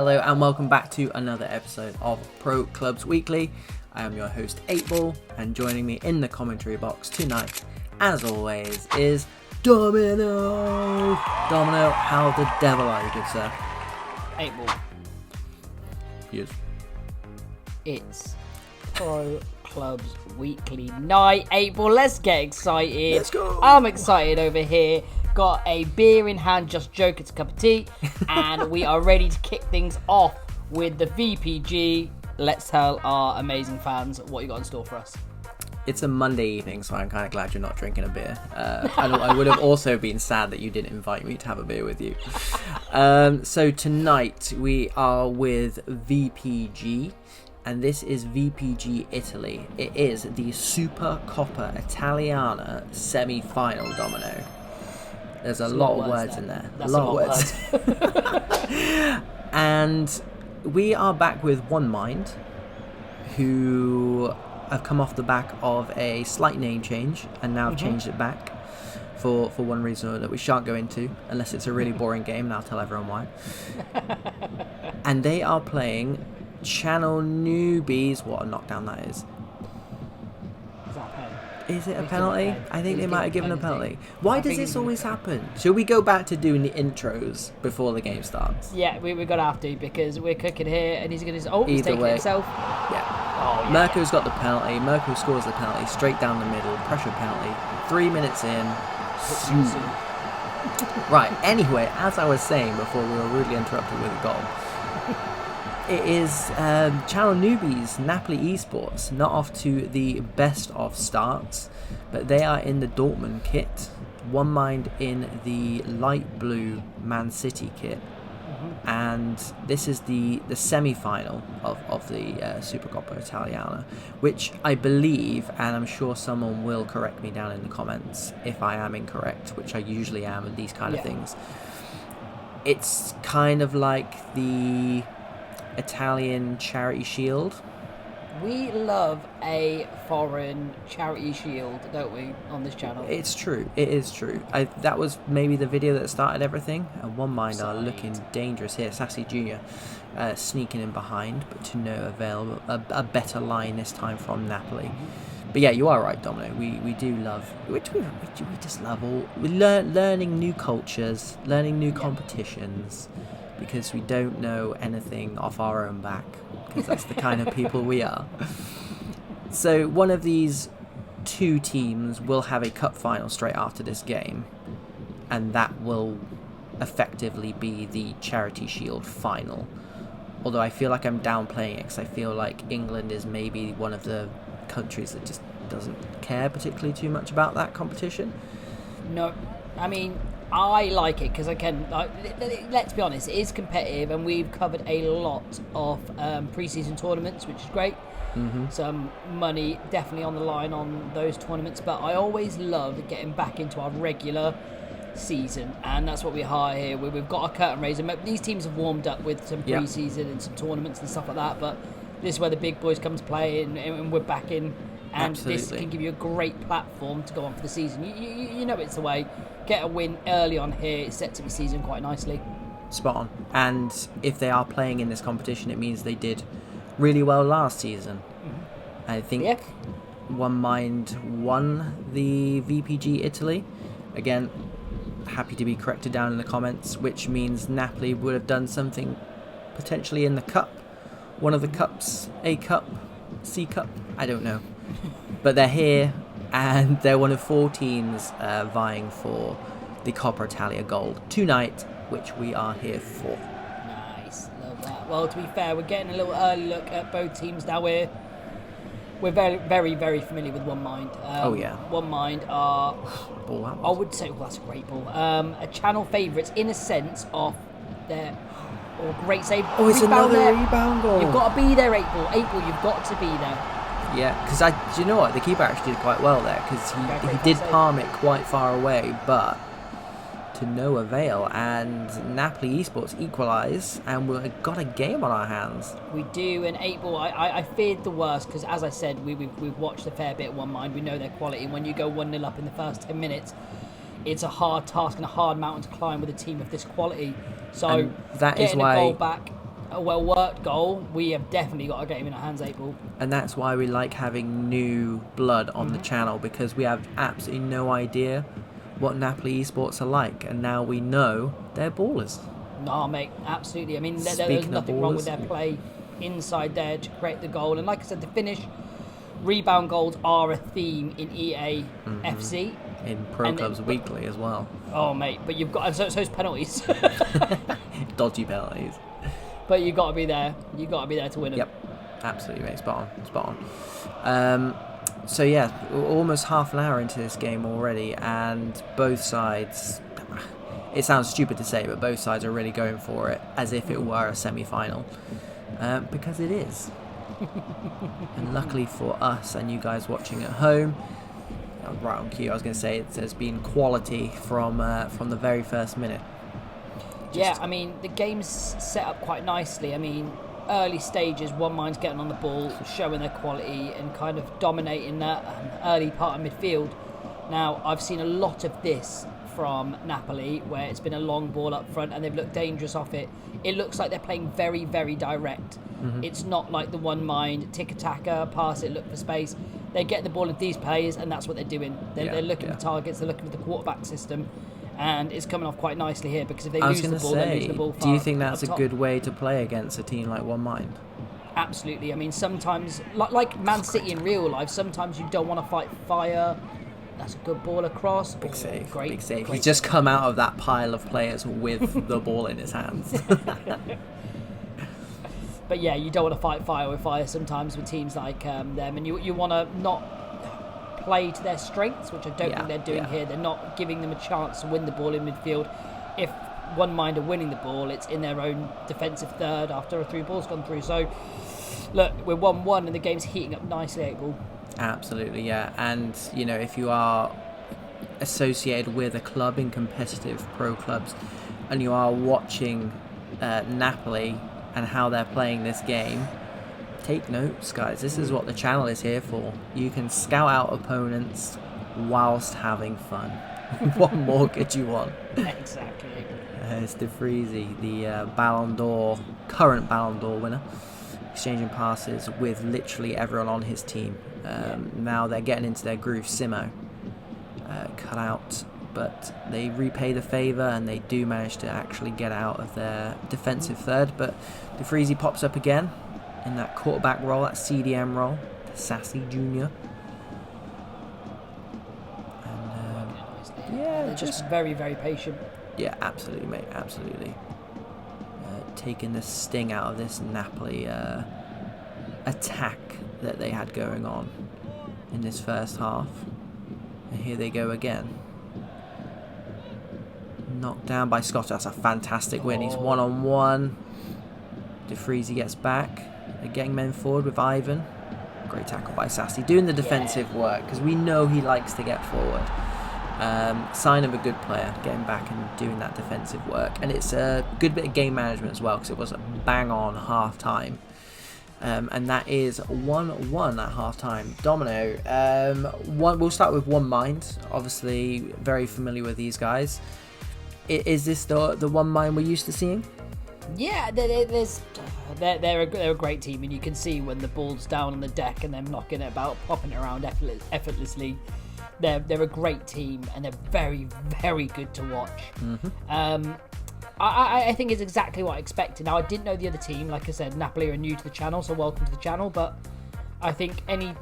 Hello and welcome back to another episode of Pro Clubs Weekly. I am your host 8ball, and joining me in the commentary box tonight, as always, is Domino. Domino, how the devil are you, good sir? 8ball. Yes. It's Pro Clubs Weekly night. 8ball, let's get excited. Let's go. I'm excited over here. Got a beer in hand, just joke, it's a cup of tea. And we are ready to kick things off with the VPG. Let's tell our amazing fans what you got in store for us. It's a Monday evening, so I'm kind of glad you're not drinking a beer. I would have also been sad that you didn't invite me to have a beer with you. So tonight we are with VPG, and this is VPG Italy. It is the Supercoppa Italiana semi-final, Domino. There's a lot of words in there. That's a lot of words. And we are back with One Mind, who have come off the back of a slight name change and now changed it back for one reason or another that we shan't go into unless it's a really boring game, and I'll tell everyone why. And they are playing Channel Newbies. What a knockdown that is. Is it a penalty? I think they might have given a penalty. Why does this always happen? Should we go back to doing the intros before the game starts? Yeah, we're going to have to, because we're cooking here and he's going to... Oh, he's Either taking way. it himself. Yeah. Oh, yeah. Mirko's got the penalty. Mirko scores the penalty straight down the middle. Pressure penalty. 3 minutes in. Right, anyway, as I was saying before we were rudely interrupted with a goal, it is Channel Newbies, Napoli eSports, not off to the best of starts, but they are in the Dortmund kit, One Mind in the light blue Man City kit, and this is the semi-final of the Supercoppa Italiana, which I believe, and I'm sure someone will correct me down in the comments if I am incorrect, which I usually am with these kind of things, it's kind of like the Italian Charity Shield. We love a foreign charity shield, don't we, on this channel? It's true. It is true. That was maybe the video that started everything. And One Mind are looking dangerous here. Sassy Jr. Sneaking in behind, but to no avail. A better line this time from Napoli. But yeah, you are right, Domino. We do love, which we just love all. We learning new cultures, learning new competitions, because we don't know anything off our own back, because that's the kind of people we are. So one of these two teams will have a cup final straight after this game, and that will effectively be the Charity Shield final. Although I feel like I'm downplaying it, because I feel like England is maybe one of the countries that just doesn't care particularly too much about that competition. No, I mean, I like it because, again, let's be honest, it is competitive, and we've covered a lot of pre-season tournaments, which is great. Some money definitely on the line on those tournaments, but I always love getting back into our regular season, and that's what we are here. We've got a curtain raiser. These teams have warmed up with some pre-season and some tournaments and stuff like that, but this is where the big boys come to play, and we're back in. And Absolutely. This can give you a great platform to go on for the season. You know it's the way. Get a win early on here. It sets up the season quite nicely. Spot on. And if they are playing in this competition, it means they did really well last season. I think One Mind won the VPG Italy. Again, happy to be corrected down in the comments, which means Napoli would have done something potentially in the cup. One of the cups, A cup, C cup, I don't know. But they're here, and they're one of 4 teams vying for the Coppa Italia Gold tonight, which we are here for. Nice, love that. Well, to be fair, we're getting a little early look at both teams now. We're very, very, very familiar with One Mind. One Mind are, I would say, well, that's a great ball. A channel favourites in a sense of their great save. Oh, it's another rebound goal. You've got to be there, 8ball. 8ball, you've got to be there. Yeah, because do you know what? The keeper actually did quite well there, because he did palm it quite far away, but to no avail. And Napoli eSports equalise, and we've got a game on our hands. We do, and 8ball, I feared the worst, because as I said, we've watched a fair bit of One Mind. We know their quality. When you go 1-0 up in the first 10 minutes, it's a hard task and a hard mountain to climb with a team of this quality. So and that getting is why a goal back a well-worked goal, we have definitely got a game in our hands, 8 Ball. And that's why we like having new blood on the channel, because we have absolutely no idea what Napoli eSports are like, and now we know they're ballers. No, mate, absolutely. I mean, there's Speaking of nothing wrong with ballers. their play inside there to create the goal. And like I said, the finish, rebound goals are a theme in eafc. In Pro Clubs Weekly as well. Oh, mate, but you've got, and so's penalties. Dodgy penalties. But you've got to be there. You've got to be there to win them. Yep, absolutely, mate. Spot on. So yeah, we're almost half an hour into this game already, and both sides, it sounds stupid to say, but both sides are really going for it as if it were a semi-final, because it is. And luckily for us and you guys watching at home, right on cue, I was going to say it has been quality from the very first minute. Yeah, I mean, the game's set up quite nicely. I mean, early stages, One Mind's getting on the ball, showing their quality and kind of dominating that early part of midfield. Now, I've seen a lot of this from Napoli, where it's been a long ball up front and they've looked dangerous off it. It looks like they're playing very, very direct. It's not like the One Mind, tick-a-tacker, pass it, look for space. They get the ball into these players and that's what they're doing. They're looking for targets, they're looking for the quarterback system. And it's coming off quite nicely here, because if they lose the ball, they lose the ball far. Do you think that's a top. good way to play against a team like One Mind? Absolutely. I mean, sometimes, like Man City in real life, sometimes you don't want to fight fire. That's a good ball across. Big save. Great, Big save. great He's just come out of that pile of players with the ball in his hands. But yeah, you don't want to fight fire with fire sometimes with teams like them, and you want to not play to their strengths, which I don't think they're doing here. They're not giving them a chance to win the ball in midfield. If One Mind are winning the ball, it's in their own defensive third after a 3 ball's gone through. So look, we're 1-1 and the game's heating up nicely, 8 Ball. Absolutely, yeah. And you know, if you are associated with a club in competitive pro clubs and you are watching Napoli and how they're playing this game, take notes, guys. This is what the channel is here for. You can scout out opponents whilst having fun. What more could you want? Exactly. It's De Vrij, the current Ballon d'Or winner, exchanging passes with literally everyone on his team. Now they're getting into their groove. Simo cut out, but they repay the favour and they do manage to actually get out of their defensive third. But De Vrij pops up again in that quarterback role, that CDM role, Sassy Junior. And they're just very, very patient. Yeah, absolutely, mate, absolutely. Taking the sting out of this Napoli attack that they had going on in this first half. And here they go again. Knocked down by Scott. That's a fantastic win. He's one-on-one. De Vrij gets back. They're getting men forward with Ivan. Great tackle by Sassy. Doing the defensive work, because we know he likes to get forward. Sign of a good player, getting back and doing that defensive work. And it's a good bit of game management as well, because it was a bang-on half-time. And that is 1-1 at half-time. Domino, we'll start with One Mind. Obviously, very familiar with these guys. Is this the One Mind we're used to seeing? Yeah, they're a great team, and you can see when the ball's down on the deck and they're knocking it about, popping it around effortlessly. They're a great team, and they're very, very good to watch. I think it's exactly what I expected. Now, I didn't know the other team. Like I said, Napoli are new to the channel, so welcome to the channel. But I think any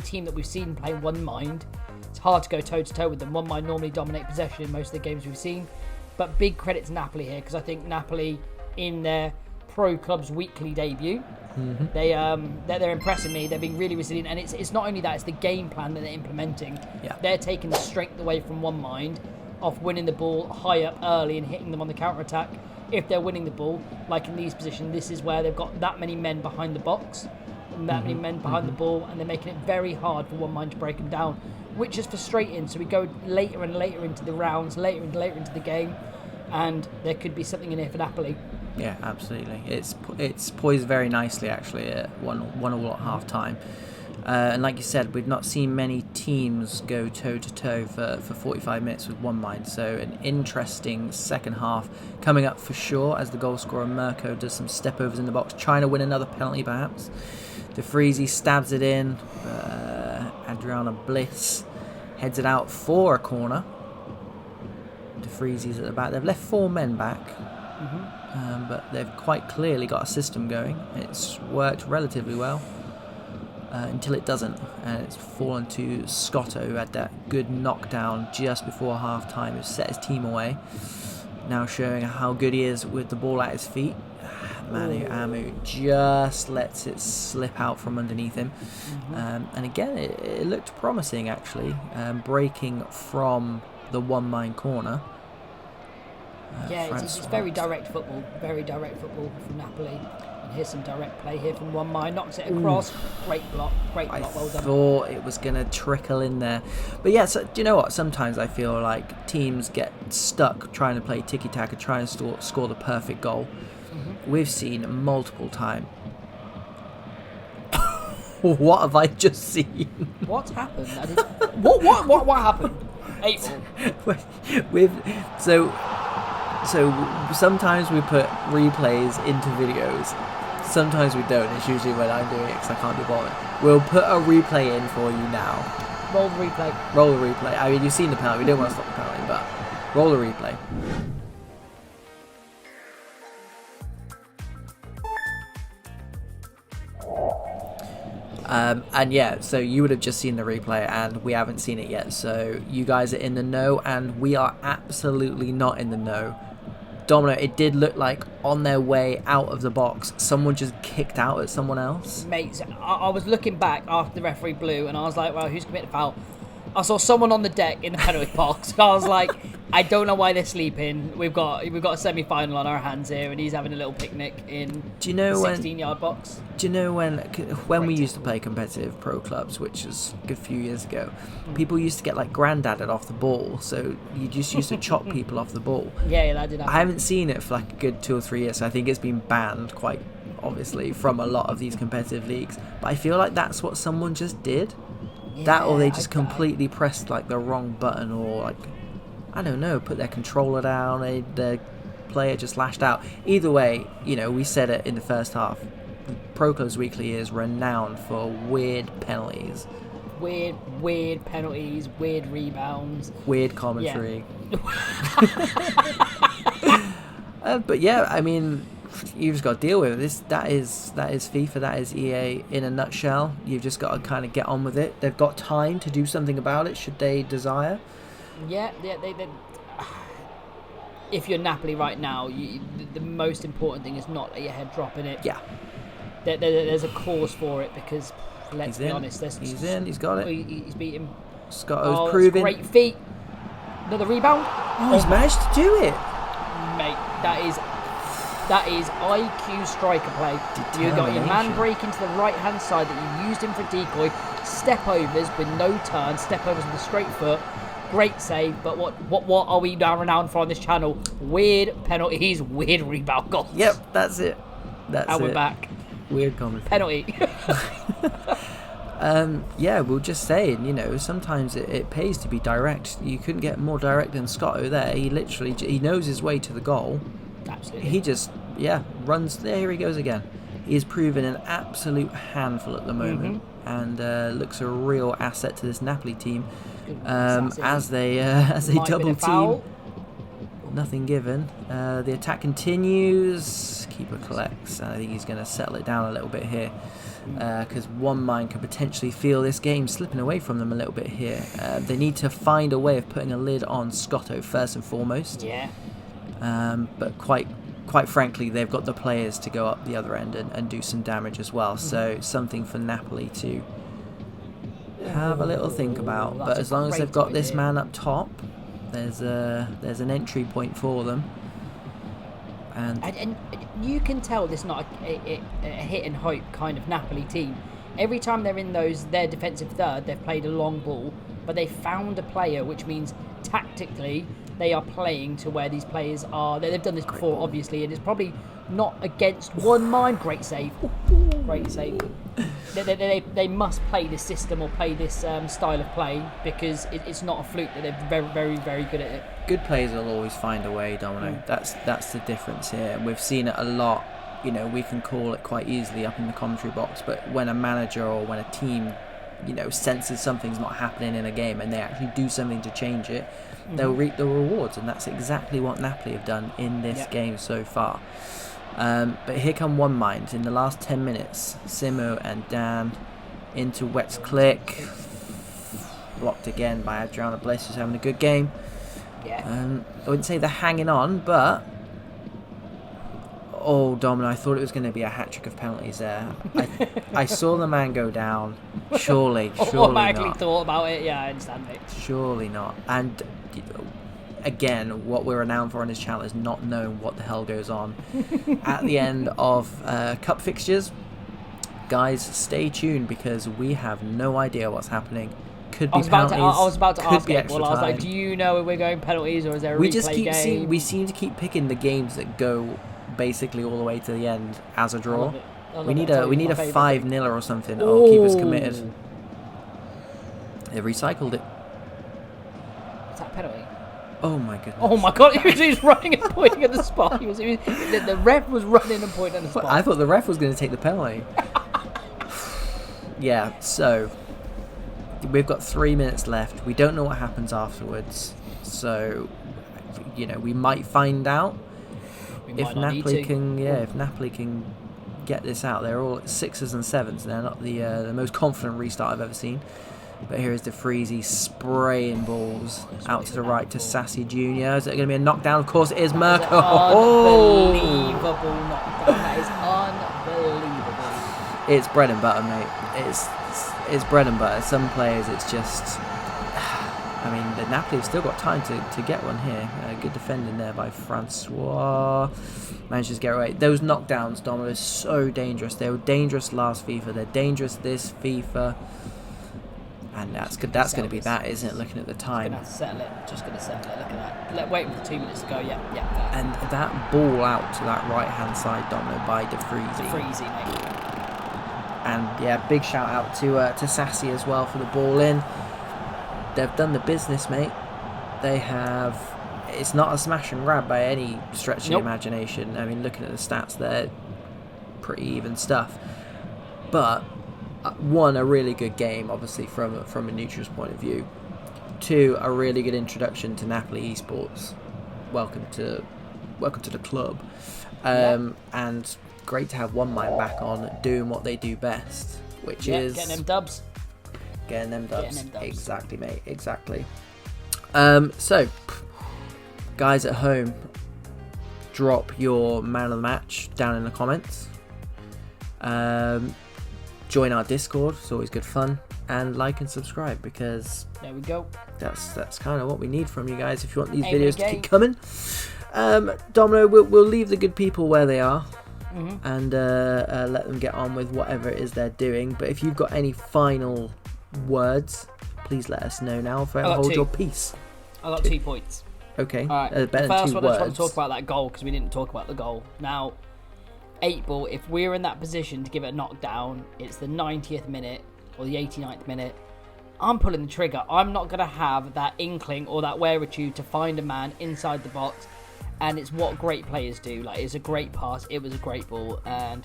team that we've seen play One Mind, it's hard to go toe-to-toe with them. One Mind normally dominate possession in most of the games we've seen. But big credit to Napoli here, because I think Napoli, in their Pro Clubs Weekly debut, they're impressing me. They're being really resilient, and it's not only that, it's the game plan that they're implementing. They're taking the strength away from One Mind, off winning the ball high up early and hitting them on the counter-attack. If they're winning the ball, like in these positions, this is where they've got that many men behind the box, and that many men behind the ball, and they're making it very hard for One Mind to break them down, which is frustrating. So we go later and later into the rounds, later and later into the game, and there could be something in here for Napoli. Yeah, absolutely. It's poised very nicely, actually, at 1-1 at half-time. And like you said, we've not seen many teams go toe-to-toe for 45 minutes with one mind. So an interesting second half coming up for sure as the goal scorer Mirko does some step-overs in the box, trying to win another penalty perhaps. De Vrij stabs it in. Adriana Bliss heads it out for a corner. De Vrij at the back. They've left 4 men back. But they've quite clearly got a system going. It's worked relatively well. Until it doesn't, and it's fallen to Scotto, who had that good knockdown just before half time, who set his team away. Now showing how good he is with the ball at his feet. Manu Amu just lets it slip out from underneath him. And again, it looked promising actually, breaking from the one-mind corner. It's very direct football from Napoli. And here's some direct play here from one mind, knocks it across. Great block, well done. I thought it was going to trickle in there. But yeah, so, do you know what? Sometimes I feel like teams get stuck trying to play tiki-taka, trying to score the perfect goal. We've seen multiple times. What have I just seen? What's happened? What happened? April. So sometimes we put replays into videos. Sometimes we don't. It's usually when I'm doing it because I can't be bothered. We'll put a replay in for you now. Roll the replay. Roll the replay. I mean, you've seen the penalty. We don't want to stop the penalty, but roll the replay. And yeah, so you would have just seen the replay and we haven't seen it yet. So you guys are in the know and we are absolutely not in the know. Domino, it did look like on their way out of the box, someone just kicked out at someone else. Mate, I was looking back after the referee blew and I was like, well, who's committed a foul? I saw someone on the deck in the penalty box. I was like, I don't know why they're sleeping. We've got a semi-final on our hands here, and he's having a little picnic in the 16-yard box. Do you know when we used to play competitive pro clubs, which was a good few years ago, people used to get like granddaded off the ball, so you just used to chop people off the ball. Yeah, that did happen. I haven't seen it for like a good 2 or 3 years, so I think it's been banned quite obviously from a lot of these competitive leagues. But I feel like that's what someone just did. Yeah, that or they just completely pressed like the wrong button, or like, I don't know, put their controller down, the player just lashed out. Either way, you know, we said it in the first half, Pro Clubs Weekly is renowned for weird penalties. Weird penalties, weird rebounds. Weird commentary. Yeah. But yeah, I mean, you've just got to deal with it. That is FIFA, that is EA in a nutshell. You've just got to kind of get on with it. They've got time to do something about it should they desire. Yeah, they if you're Napoli right now, the most important thing is not let your head drop in it. Yeah. There's a cause for it because, let's be honest, he's in, he's got it. He's beaten. Scotto's proving. Great feet. Another rebound. Oh, he's managed to do it. Mate, that is IQ striker play. You got your man breaking to the right-hand side that you used him for decoy. Step overs with no turn. Step overs with a straight foot. Great save. But what are we now renowned for on this channel? Weird penalties, weird rebound goals. Yep, that's it. And we're back. Weird comment. Penalty. Yeah, we'll just say, you know, sometimes it pays to be direct. You couldn't get more direct than Scotto there. He knows his way to the goal. Absolutely. He just, runs. There he goes again. He's proven an absolute handful at the moment, and looks a real asset to this Napoli team. As they double team. Nothing given. The attack continues. Keeper collects. I think he's going to settle it down a little bit here, because one mind could potentially feel this game slipping away from them a little bit here. They need to find a way of putting a lid on Scotto first and foremost. Yeah. But quite frankly, they've got the players to go up the other end and do some damage as well. So something for Napoli to have a little think about. But as long as they've got this man up top, there's an entry point for them. And you can tell this is not a hit and hope kind of Napoli team. Every time they're in their defensive third, they've played a long ball, but they found a player, which means tactically they are playing to where these players are. They've done this before, obviously, and it's probably not against one mind. Great save. Great save. They must play this system or play this style of play, because it's not a fluke that they're very, very, very good at it. Good players will always find a way, Domino. That's the difference here. And we've seen it a lot. You know, we can call it quite easily up in the commentary box, but when a manager or when a team, you know, senses something's not happening in a game and they actually do something to change it, they'll reap the rewards. And that's exactly what Napoli have done in this game so far. But here come One Mind in the last 10 minutes. Simo and Dan into Wet's Click. Blocked again by Adriana Bliss, who's having a good game. I wouldn't say they're hanging on, but... Oh, Domino, I thought it was going to be a hat-trick of penalties there. I saw the man go down. Surely automatically not. Thought about it. Yeah, I understand it. Surely not. And... again, what we're renowned for on this channel is not knowing what the hell goes on at the end of cup fixtures. Guys, stay tuned, because we have no idea what's happening. Could be penalties. I was about to ask it. Well, I was time. like, do you know if we're going penalties, or is there a replay game? We seem to keep picking the games that go basically all the way to the end as a draw. We need a 5-0 or something. Oh, keeper's committed. They recycled it. Is that a penalty? Oh my goodness. Oh my god, he was running and pointing at the spot. The ref was running and pointing at the spot. I thought the ref was going to take the penalty. Yeah, so we've got 3 minutes left. We don't know what happens afterwards. So, you know, we might find out if Napoli can get this out. They're all 6s and 7s. They're not the most confident restart I've ever seen. But here is De Freezy spraying balls out to the right to Sassy Jr. Is it going to be a knockdown? Of course it is. Merkel. Unbelievable knockdown. That is unbelievable. It's bread and butter, mate. It's bread and butter. Some players, it's just... I mean, the Napoli have still got time to get one here. Good defending there by Francois. Manages to get away. Those knockdowns, Domino, are so dangerous. They were dangerous last FIFA. They're dangerous this FIFA. And that's going to be that, isn't it? Looking at the time. Just going to settle it. Look at that. Wait for 2 minutes to go. Yeah. And that ball out to that right-hand side, Domino, by De Freezy. Mate. And yeah, big shout out to Sassy as well for the ball in. They've done the business, mate. They have. It's not a smash and grab by any stretch of the imagination. I mean, looking at the stats, they're pretty even stuff. But one, a really good game, obviously from a neutral's point of view. Two, a really good introduction to Napoli eSports. Welcome to the club. And great to have One Mind back on doing what they do best, which is getting them dubs. Exactly, mate. Exactly. So, guys at home, drop your man of the match down in the comments. Join our Discord. It's always good fun. And like and subscribe, because there we go. That's kind of what we need from you guys if you want these videos to keep coming. Domino, we'll leave the good people where they are. And let them get on with whatever it is they're doing. But if you've got any final words, please let us know now. Hold your peace. I got 2 points. Okay. All right. Better the than first 2 one, words. I just want to talk about that goal, because we didn't talk about the goal. Now, 8-ball, if we're in that position to give it a knockdown, it's the 90th minute or the 89th minute, I'm pulling the trigger. I'm not going to have that inkling or that wheritude to find a man inside the box. And it's what great players do. Like, it's a great pass. It was a great ball, and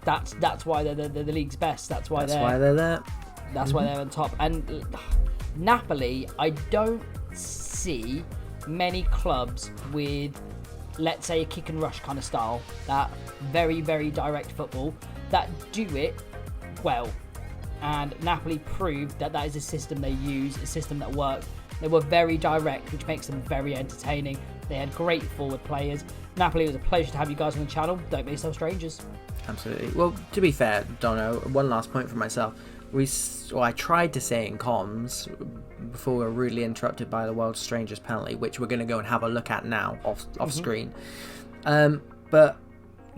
that's why they're the league's best. That's why they're there. That's why they're on top. And Napoli, I don't see many clubs with, let's say, a kick and rush kind of style, that very, very direct football, that do it well. And Napoli proved that is a system they use, a system that works. They were very direct, which makes them very entertaining. They had great forward players. Napoli, it was a pleasure to have you guys on the channel. Don't make yourself strangers. Absolutely. Well, to be fair, Dono, one last point for myself. I tried to say in comms before we were rudely interrupted by the world's strangest penalty, which we're going to go and have a look at now off screen. But,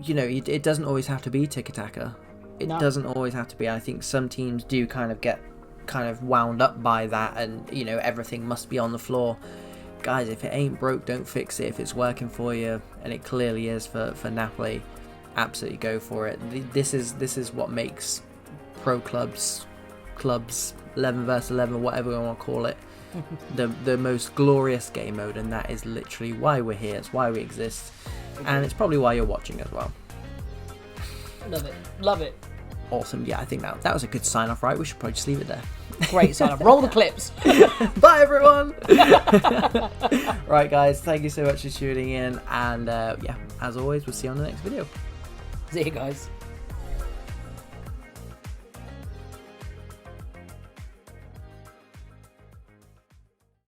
you know, it doesn't always have to be tiki-taka. It doesn't always have to be. I think some teams do kind of wound up by that, and, you know, everything must be on the floor. Guys, if it ain't broke, don't fix it. If it's working for you, and it clearly is for Napoli, absolutely go for it. This is what makes pro clubs 11 versus 11, whatever we want to call it, the most glorious game mode, and that is literally why we're here. It's why we exist, and it's probably why you're watching as well. Love it. Awesome. Yeah, I think that was a good sign off, right? We should probably just leave it there. Great sign off. Roll the clips. Bye everyone. Right guys, thank you so much for tuning in, and yeah, as always, we'll see you on the next video. See you guys.